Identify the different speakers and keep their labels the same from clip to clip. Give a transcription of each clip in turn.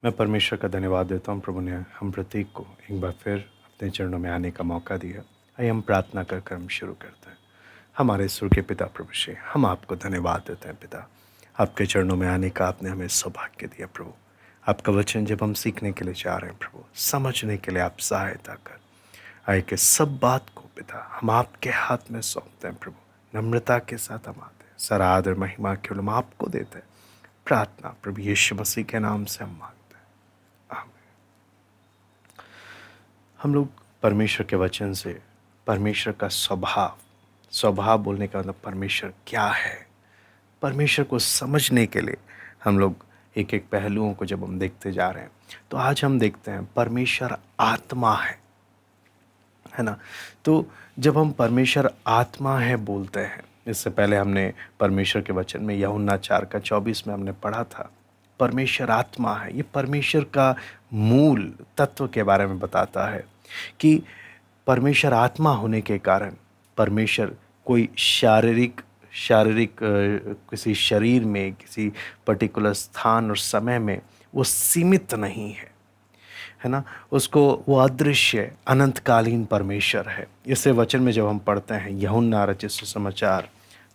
Speaker 1: मैं परमेश्वर का धन्यवाद देता हूँ। प्रभु ने हम प्रत्येक को एक बार फिर अपने चरणों में आने का मौका दिया। आइए हम प्रार्थना कर कर्म शुरू करते हैं। हमारे सुर के पिता प्रभु श्री, हम आपको धन्यवाद देते हैं पिता। आपके चरणों में आने का आपने हमें सौभाग्य दिया प्रभु। आपका वचन जब हम सीखने के लिए जा रहे हैं प्रभु, समझने के लिए आप सहायता कर। आए कि सब बात को पिता हम आपके हाथ में सौंपते हैं प्रभु। नम्रता के साथ हम आते हैं। सारा आदर महिमा केवल हम आपको देते हैं। प्रार्थना प्रभु यीशु मसीह के नाम से हम मांगते हैं, आमीन। हम लोग परमेश्वर के वचन से परमेश्वर का स्वभाव स्वभाव बोलने का मतलब परमेश्वर क्या है, परमेश्वर को समझने के लिए हम लोग एक एक पहलुओं को जब हम देखते जा रहे हैं, तो आज हम देखते हैं परमेश्वर आत्मा है ना। तो जब हम परमेश्वर आत्मा है बोलते हैं, इससे पहले हमने परमेश्वर के वचन में यूहन्ना 4:24 में हमने पढ़ा था परमेश्वर आत्मा है। ये परमेश्वर का मूल तत्व के बारे में बताता है कि परमेश्वर आत्मा होने के कारण परमेश्वर कोई शारीरिक शारीरिक किसी शरीर में किसी पर्टिकुलर स्थान और समय में वो सीमित नहीं है ना। उसको वो अदृश्य अनंतकालीन परमेश्वर है। इसे वचन में जब हम पढ़ते हैं यूहन्ना रचित सुसमाचार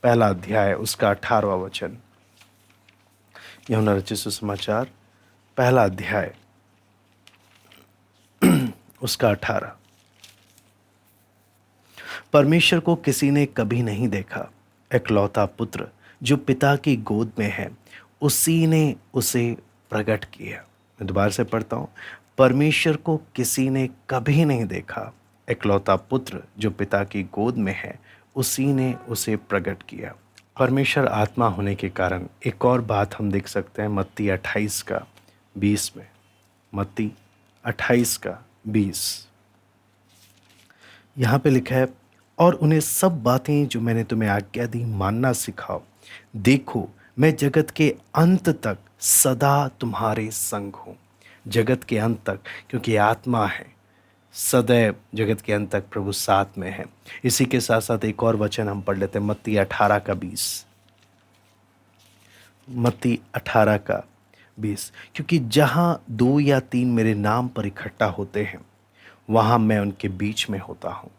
Speaker 1: पहला अध्याय उसका 18वां वचन, यूहन्ना रचित सुसमाचार पहला अध्याय उसका 18। परमेश्वर को किसी ने कभी नहीं देखा, एकलौता पुत्र जो पिता की गोद में है उसी ने उसे प्रकट किया। मैं दोबारा से पढ़ता हूँ, परमेश्वर को किसी ने कभी नहीं देखा, एकलौता पुत्र जो पिता की गोद में है उसी ने उसे प्रकट किया। परमेश्वर आत्मा होने के कारण एक और बात हम देख सकते हैं मत्ती 28:20 में। मत्ती 28:20 यहाँ पे लिखा है, और उन्हें सब बातें जो मैंने तुम्हें आज्ञा दी मानना सिखाओ। देखो मैं जगत के अंत तक सदा तुम्हारे संग हूँ। जगत के अंत तक, क्योंकि आत्मा है, सदैव जगत के अंत तक प्रभु साथ में है। इसी के साथ साथ एक और वचन हम पढ़ लेते हैं मत्ती 18:20। मत्ती 18:20, क्योंकि जहाँ 2 या 3 मेरे नाम पर इकट्ठा होते हैं वहाँ मैं उनके बीच में होता हूँ,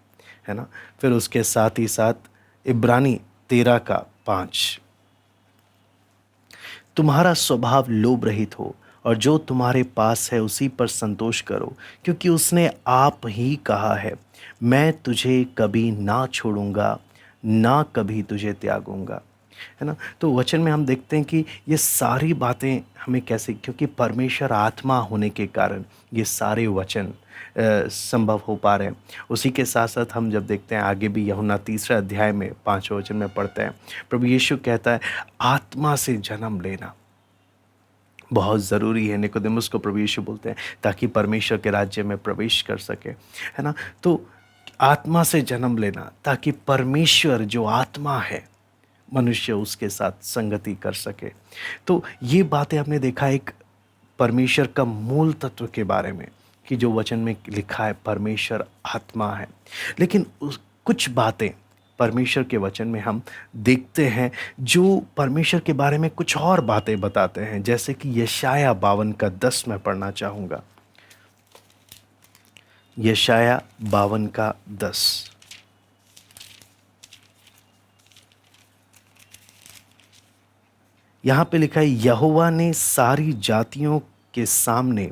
Speaker 1: है ना। फिर उसके साथ ही साथ इब्रानी 13:5, तुम्हारा स्वभाव लोभ रहित हो और जो तुम्हारे पास है उसी पर संतोष करो, क्योंकि उसने आप ही कहा है, मैं तुझे कभी ना छोड़ूंगा ना कभी तुझे त्यागूंगा, है ना। तो वचन में हम देखते हैं कि ये सारी बातें हमें कैसे, क्योंकि परमेश्वर आत्मा होने के कारण ये सारे वचन संभव हो पा रहे हैं। उसी के साथ साथ हम जब देखते हैं आगे भी यूहन्ना 3 अध्याय में 5वें वचन में पढ़ते हैं, प्रभु यीशु कहता है आत्मा से जन्म लेना बहुत ज़रूरी है। निकोदेमुस को प्रभु यीशु बोलते हैं ताकि परमेश्वर के राज्य में प्रवेश कर सके, है ना। तो आत्मा से जन्म लेना ताकि परमेश्वर जो आत्मा है मनुष्य उसके साथ संगति कर सके। तो ये बातें हमने देखा एक परमेश्वर का मूल तत्व के बारे में कि जो वचन में लिखा है परमेश्वर आत्मा है। लेकिन कुछ बातें परमेश्वर के वचन में हम देखते हैं जो परमेश्वर के बारे में कुछ और बातें बताते हैं, जैसे कि यशाया 52:10 में पढ़ना चाहूँगा। यशाया 52:10, यहाँ पे लिखा है, यहोवा ने सारी जातियों के सामने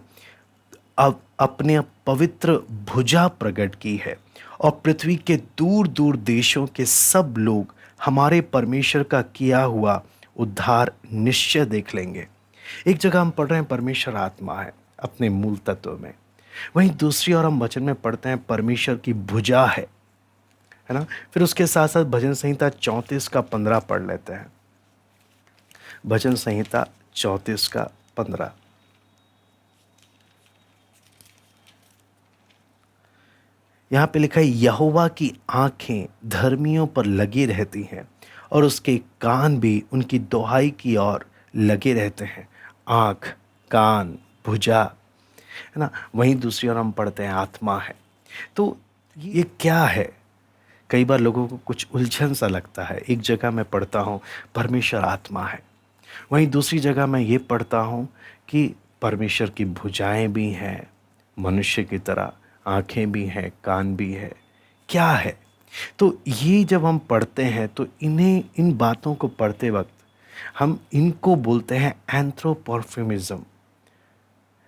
Speaker 1: अब अपने पवित्र भुजा प्रकट की है और पृथ्वी के दूर दूर देशों के सब लोग हमारे परमेश्वर का किया हुआ उद्धार निश्चय देख लेंगे। एक जगह हम पढ़ रहे हैं परमेश्वर आत्मा है अपने मूल तत्व में, वहीं दूसरी ओर हम वचन में पढ़ते हैं परमेश्वर की भुजा है ना। फिर उसके साथ साथ भजन संहिता 34:15 पढ़ लेते हैं। भजन संहिता 34:15, यहाँ पे लिखा है, यहोवा की आंखें धर्मियों पर लगी रहती हैं और उसके कान भी उनकी दुहाई की ओर लगे रहते हैं। आंख, कान, भुजा, है ना। वहीं दूसरी ओर हम पढ़ते हैं आत्मा है। तो ये क्या है? कई बार लोगों को कुछ उलझन सा लगता है। एक जगह मैं पढ़ता हूँ परमेश्वर आत्मा है, वहीं दूसरी जगह मैं ये पढ़ता हूँ कि परमेश्वर की भुजाएं भी हैं, मनुष्य की तरह आंखें भी हैं, कान भी है, क्या है? तो ये जब हम पढ़ते हैं तो इन बातों को पढ़ते वक्त हम इनको बोलते हैं एंथ्रोपॉर्फिमिज्म।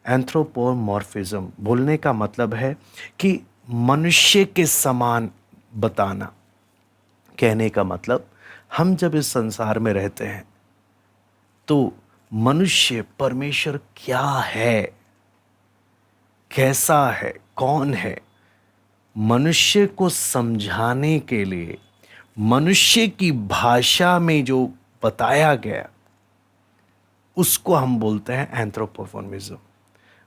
Speaker 1: एंथ्रोपोमॉर्फिज्म बोलने का मतलब है कि मनुष्य के समान बताना। कहने का मतलब, हम जब इस संसार में रहते हैं तो मनुष्य परमेश्वर क्या है, कैसा है, कौन है, मनुष्य को समझाने के लिए मनुष्य की भाषा में जो बताया गया उसको हम बोलते हैं एंथ्रोपोफोनिज्म।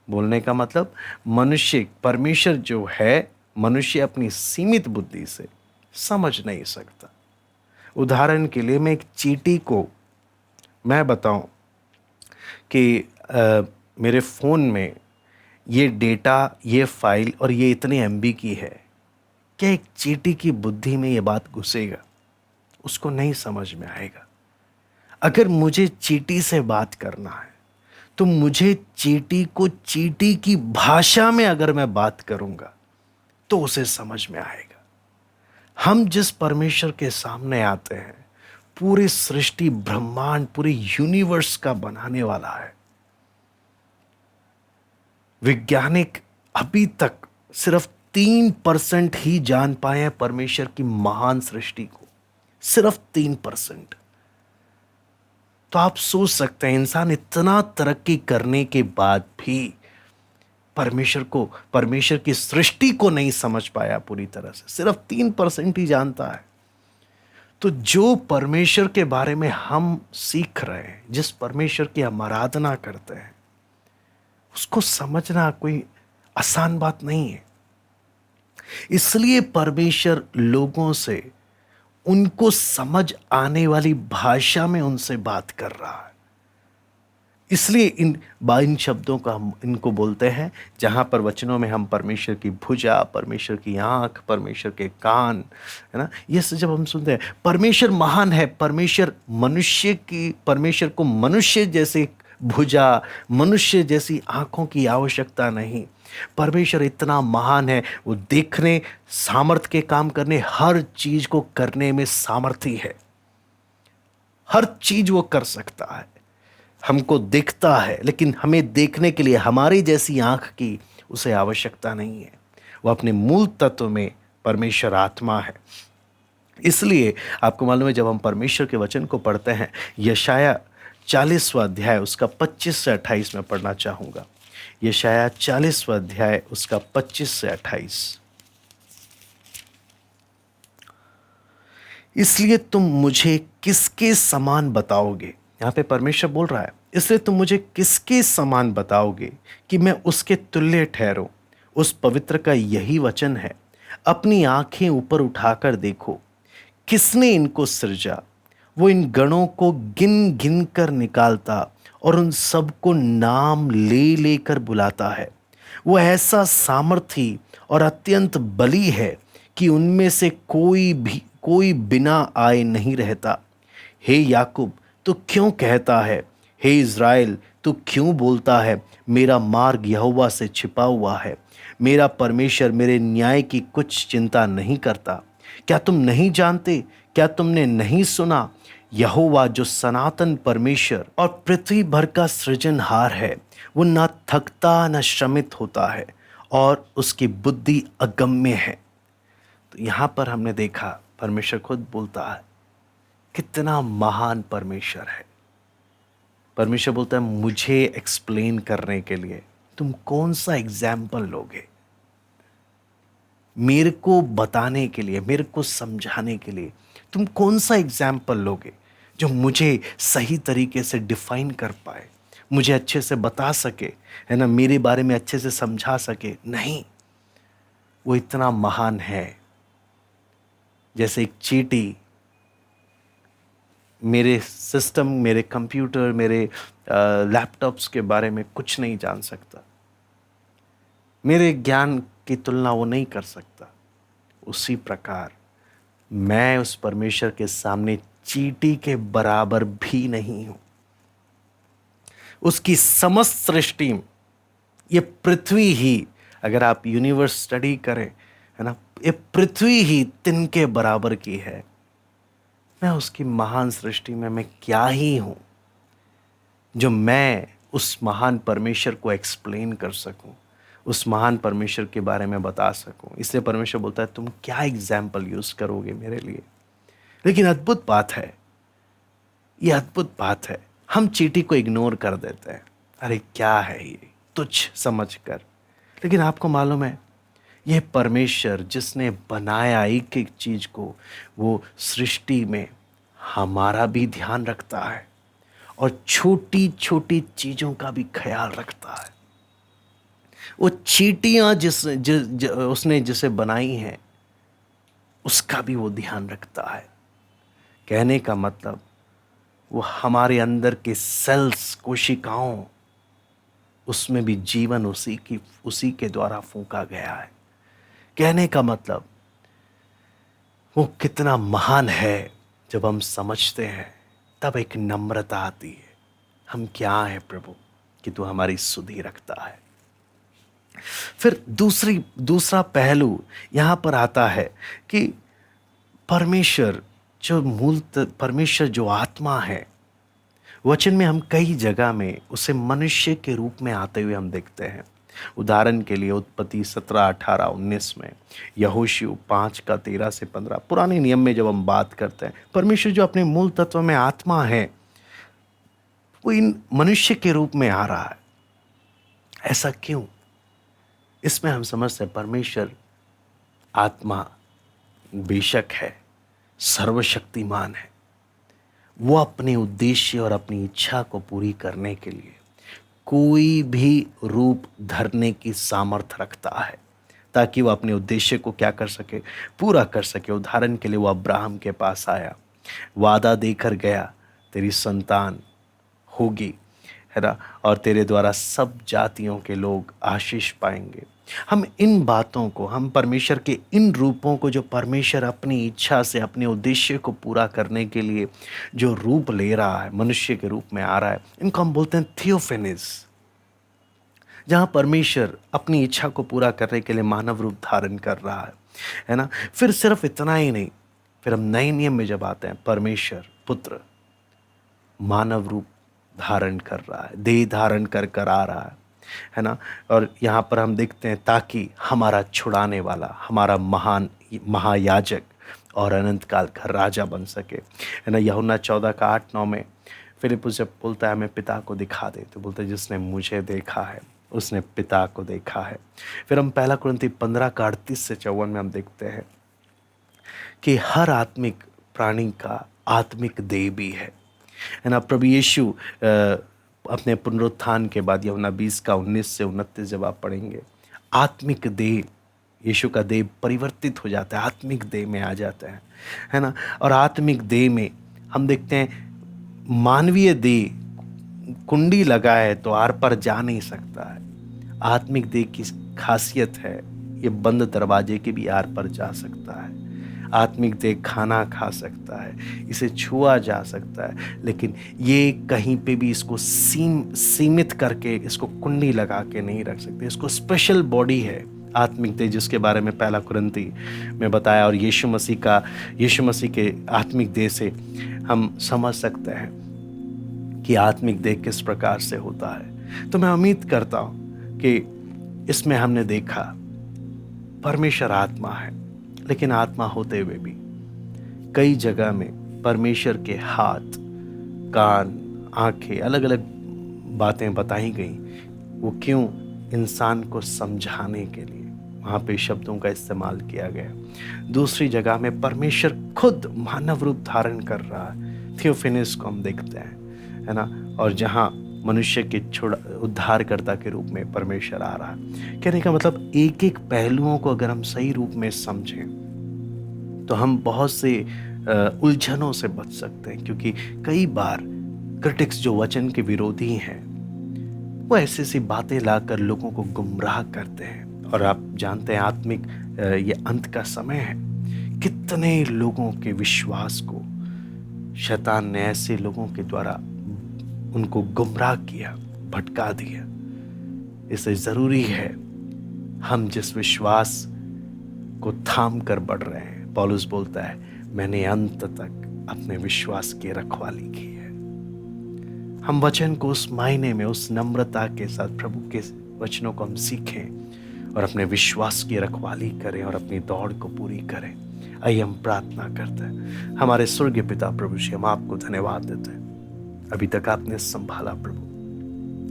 Speaker 1: बोलने का मतलब, मनुष्य, परमेश्वर जो है, मनुष्य अपनी सीमित बुद्धि से समझ नहीं सकता। उदाहरण के लिए मैं एक चींटी को मैं बताऊं कि मेरे फ़ोन में ये डेटा, ये फाइल और ये इतने एमबी की है, क्या एक चींटी की बुद्धि में ये बात घुसेगा? उसको नहीं समझ में आएगा। अगर मुझे चींटी से बात करना है तो मुझे चींटी को चींटी की भाषा में अगर मैं बात करूंगा तो उसे समझ में आएगा। हम जिस परमेश्वर के सामने आते हैं, पूरी सृष्टि, ब्रह्मांड, पूरे यूनिवर्स का बनाने वाला है। वैज्ञानिक अभी तक सिर्फ 3% ही जान पाए हैं परमेश्वर की महान सृष्टि को, सिर्फ 3%। तो आप सोच सकते हैं, इंसान इतना तरक्की करने के बाद भी परमेश्वर की सृष्टि को नहीं समझ पाया पूरी तरह से, सिर्फ 3% ही जानता है। तो जो परमेश्वर के बारे में हम सीख रहे हैं, जिस परमेश्वर की हम आराधना करते हैं, उसको समझना कोई आसान बात नहीं है। इसलिए परमेश्वर लोगों से उनको समझ आने वाली भाषा में उनसे बात कर रहा है। इसलिए इन शब्दों का हम इनको बोलते हैं, जहां पर वचनों में हम परमेश्वर की भुजा, परमेश्वर की आंख, परमेश्वर के कान, है ना, ये सब जब हम सुनते हैं, परमेश्वर महान है, परमेश्वर को मनुष्य जैसे भुजा, मनुष्य जैसी आंखों की आवश्यकता नहीं। परमेश्वर इतना महान है, वो देखने, सामर्थ्य के काम करने, हर चीज को करने में सामर्थ्य है। हर चीज वो कर सकता है। हमको दिखता है, लेकिन हमें देखने के लिए हमारी जैसी आंख की उसे आवश्यकता नहीं है। वो अपने मूल तत्व में परमेश्वर आत्मा है। इसलिए आपको मालूम है, जब हम परमेश्वर के वचन को पढ़ते हैं, यशाया 40वां अध्याय उसका 25 से 28 में पढ़ना चाहूंगा। यशाया 40वां अध्याय उसका 25 से 28। इसलिए तुम मुझे किसके समान बताओगे, यहां पे परमेश्वर बोल रहा है, इसलिए तुम मुझे किसके समान बताओगे कि मैं उसके तुल्य ठहरूं। उस पवित्र का यही वचन है, अपनी आंखें ऊपर उठाकर देखो, किसने इनको सृजा। वो इन गणों को गिन गिन कर निकालता और उन सबको नाम ले लेकर बुलाता है। वो ऐसा सामर्थी और अत्यंत बली है कि उनमें से कोई बिना आए नहीं रहता। हे याकूब, तू क्यों कहता है, हे इज़राइल, तू क्यों बोलता है, मेरा मार्ग यहोवा से छिपा हुआ है, मेरा परमेश्वर मेरे न्याय की कुछ चिंता नहीं करता। क्या तुम नहीं जानते, क्या तुमने नहीं सुना, यहोवा जो सनातन परमेश्वर और पृथ्वी भर का सृजनहार है, वो ना थकता न श्रमित होता है और उसकी बुद्धि अगम्य है। तो यहाँ पर हमने देखा, परमेश्वर खुद बोलता है, कितना महान परमेश्वर है। परमेश्वर बोलता है, मुझे एक्सप्लेन करने के लिए तुम कौन सा एग्जाम्पल लोगे, मेरे को बताने के लिए, मेरे को समझाने के लिए तुम कौन सा एग्जाम्पल लोगे जो मुझे सही तरीके से डिफाइन कर पाए, मुझे अच्छे से बता सके, है ना, मेरे बारे में अच्छे से समझा सके। नहीं, वो इतना महान है। जैसे एक चींटी मेरे सिस्टम, मेरे कंप्यूटर, मेरे लैपटॉप्स के बारे में कुछ नहीं जान सकता, मेरे ज्ञान की तुलना वो नहीं कर सकता, उसी प्रकार मैं उस परमेश्वर के सामने चींटी के बराबर भी नहीं हूं। उसकी समस्त सृष्टि, ये पृथ्वी ही, अगर आप यूनिवर्स स्टडी करें, है ना, ये पृथ्वी ही तिनके बराबर की है। मैं उसकी महान सृष्टि में मैं क्या ही हूं जो मैं उस महान परमेश्वर को एक्सप्लेन कर सकूं, उस महान परमेश्वर के बारे में बता सकूं। इसलिए परमेश्वर बोलता है तुम क्या एग्जाम्पल यूज करोगे मेरे लिए। लेकिन अद्भुत बात है, ये अद्भुत बात है, हम चींटी को इग्नोर कर देते हैं, अरे क्या है ये, तुच्छ समझकर। लेकिन आपको मालूम है, यह परमेश्वर जिसने बनाया एक एक चीज को, वो सृष्टि में हमारा भी ध्यान रखता है और छोटी छोटी चीजों का भी ख्याल रखता है। वो चींटियां उसने जिसे बनाई हैं, उसका भी वो ध्यान रखता है। कहने का मतलब, वो हमारे अंदर के सेल्स, कोशिकाओं, उसमें भी जीवन उसी के द्वारा फूंका गया है। कहने का मतलब, वो कितना महान है। जब हम समझते हैं तब एक नम्रता आती है, हम क्या हैं प्रभु कि तू हमारी सुधि रखता है। फिर दूसरा पहलू यहां पर आता है कि परमेश्वर जो आत्मा है, वचन में हम कई जगह में उसे मनुष्य के रूप में आते हुए हम देखते हैं। उदाहरण के लिए उत्पत्ति 17, 18, 19 में, यहोशू 5 का 13 से 15, पुराने नियम में जब हम बात करते हैं, परमेश्वर जो अपने मूल तत्व में आत्मा है, वो इन मनुष्य के रूप में आ रहा है। ऐसा क्यों? इसमें हम समझते हैं परमेश्वर आत्मा बेशक है, सर्वशक्तिमान है, वो अपने उद्देश्य और अपनी इच्छा को पूरी करने के लिए कोई भी रूप धरने की सामर्थ्य रखता है, ताकि वो अपने उद्देश्य को क्या कर सके, पूरा कर सके। उदाहरण के लिए वो अब्राहम के पास आया, वादा देकर गया, तेरी संतान होगी, है ना, और तेरे द्वारा सब जातियों के लोग आशीष पाएंगे। हम इन बातों को, हम परमेश्वर के इन रूपों को, जो परमेश्वर अपनी इच्छा से अपने उद्देश्य को पूरा करने के लिए जो रूप ले रहा है, मनुष्य के रूप में आ रहा है, इनको हम बोलते हैं थियोफेनिस। जहां परमेश्वर अपनी इच्छा को पूरा करने के लिए मानव रूप धारण कर रहा है ना। फिर सिर्फ इतना ही नहीं, फिर हम नए नियम में जब आते हैं, परमेश्वर पुत्र मानव रूप धारण कर रहा है, देह धारण कर आ रहा है ना। और यहाँ पर हम देखते हैं ताकि हमारा छुड़ाने वाला, हमारा महान महायाजक और अनंत काल का राजा बन सके, है ना। यूहन्ना 14 का 8-9 में फिलिप्पुस जब बोलता है हमें पिता को दिखा दे, तो बोलते हैं जिसने मुझे देखा है उसने पिता को देखा है। फिर हम 1 कुरिन्थी 15 का 38 से 54 में हम देखते हैं कि हर आत्मिक प्राणी का आत्मिक देह भी है ना। प्रभु यीशु अपने पुनरुत्थान के बाद यूहन्ना 20 का 19 से 29 जब आप पढ़ेंगे, आत्मिक देह, यीशु का देह परिवर्तित हो जाता है, आत्मिक देह में आ जाता है ना। और आत्मिक देह में हम देखते हैं, मानवीय देह कुंडी लगा है तो आर पर जा नहीं सकता है। आत्मिक देह की खासियत है, ये बंद दरवाजे के भी आर पर जा सकता है। आत्मिक देह खाना खा सकता है, इसे छुआ जा सकता है, लेकिन ये कहीं पे भी इसको सीमित करके, इसको कुंडी लगा के नहीं रख सकते। इसको स्पेशल बॉडी है आत्मिक देह, जिसके बारे में 1 कुरिन्थी में बताया। और यीशु मसीह के आत्मिक देह से हम समझ सकते हैं कि आत्मिक देह किस प्रकार से होता है। तो मैं उम्मीद करता हूं कि इसमें हमने देखा परमेश्वर आत्मा है, लेकिन आत्मा होते हुए भी कई जगह में परमेश्वर के हाथ, कान, आंखें, अलग अलग बातें बताई गई। वो क्यों? इंसान को समझाने के लिए वहाँ पे शब्दों का इस्तेमाल किया गया। दूसरी जगह में परमेश्वर खुद मानव रूप धारण कर रहा है, थियोफेनिस को हम देखते हैं, है ना। और जहाँ मनुष्य के उद्धारकर्ता के रूप में परमेश्वर आ रहा है। कहने का मतलब, एक एक पहलुओं को अगर हम सही रूप में समझें तो हम बहुत से उलझनों से बच सकते हैं। क्योंकि कई बार क्रिटिक्स, जो वचन के विरोधी हैं, वो ऐसी सी बातें लाकर लोगों को गुमराह करते हैं। और आप जानते हैं आत्मिक ये अंत का समय है, कितने लोगों के विश्वास को शैतान ने ऐसे लोगों के द्वारा उनको गुमराह किया, भटका दिया। इसलिए ज़रूरी है हम जिस विश्वास को थाम कर बढ़ रहे हैं, पौलुस बोलता है मैंने अंत तक अपने विश्वास की रखवाली की है। हम वचन को उस मायने में, उस नम्रता के साथ प्रभु के वचनों को हम सीखें और अपने विश्वास की रखवाली करें और अपनी दौड़ को पूरी करें। आइए हम प्रार्थना करते हैं। हमारे स्वर्गीय पिता प्रभु जी, हम आपको धन्यवाद देते हैं, अभी तक आपने संभाला प्रभु,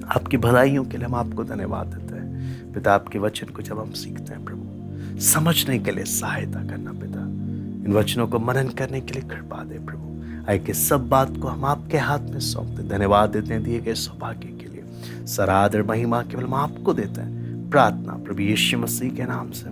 Speaker 1: आपकी भलाइयों के लिए हम आपको धन्यवाद देते हैं। पिता, आपके वचन को जब हम सीखते हैं प्रभु, समझने के लिए सहायता करना पिता, इन वचनों को मनन करने के लिए कृपा दे प्रभु। आए कि सब बात को हम आपके हाथ में सौंपते, धन्यवाद देते हैं दिए गए सौभाग्य के लिए। सरादर महिमा केवल हम आपको देते हैं। प्रार्थना प्रभु यीशु मसीह के नाम से